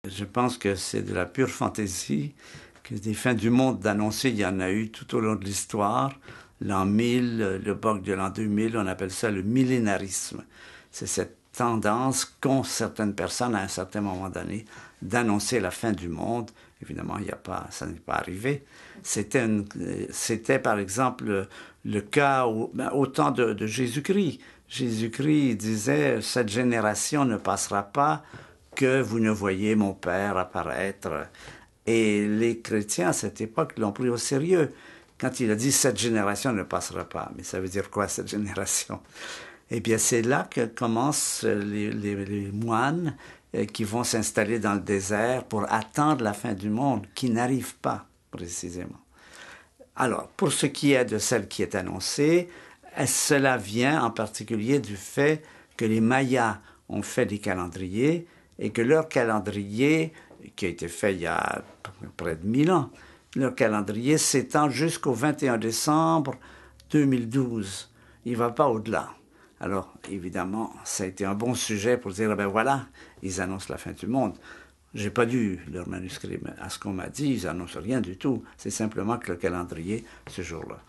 Je pense que c'est de la pure fantaisie, que des fins du monde d'annoncer, il y en a eu tout au long de l'histoire. L'an 1000, l'époque de l'an 2000, on appelle ça le millénarisme. C'est cette tendance qu'ont certaines personnes à un certain moment donné d'annoncer la fin du monde. Évidemment, ça n'est pas arrivé. C'était par exemple le cas au temps de Jésus-Christ. Jésus-Christ disait, cette génération ne passera pas que vous ne voyez mon Père apparaître. Et les chrétiens à cette époque l'ont pris au sérieux. Quand il a dit cette génération ne passera pas, mais ça veut dire quoi cette génération? Eh bien, c'est là que commencent les moines qui vont s'installer dans le désert pour attendre la fin du monde, qui n'arrive pas précisément. Alors, pour ce qui est de celle qui est annoncée, cela vient en particulier du fait que les Mayas ont fait des calendriers et que leur calendrier, qui a été fait il y a près de 1000 ans, leur calendrier s'étend jusqu'au 21 décembre 2012. Il ne va pas au-delà. Alors, évidemment, ça a été un bon sujet pour dire, ben voilà, ils annoncent la fin du monde. J'ai pas lu leur manuscrit, mais à ce qu'on m'a dit, ils n'annoncent rien du tout. C'est simplement que le calendrier, ce jour-là,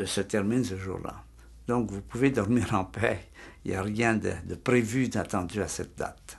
se termine ce jour-là. Donc, vous pouvez dormir en paix. Il n'y a rien de prévu, d'attendu à cette date.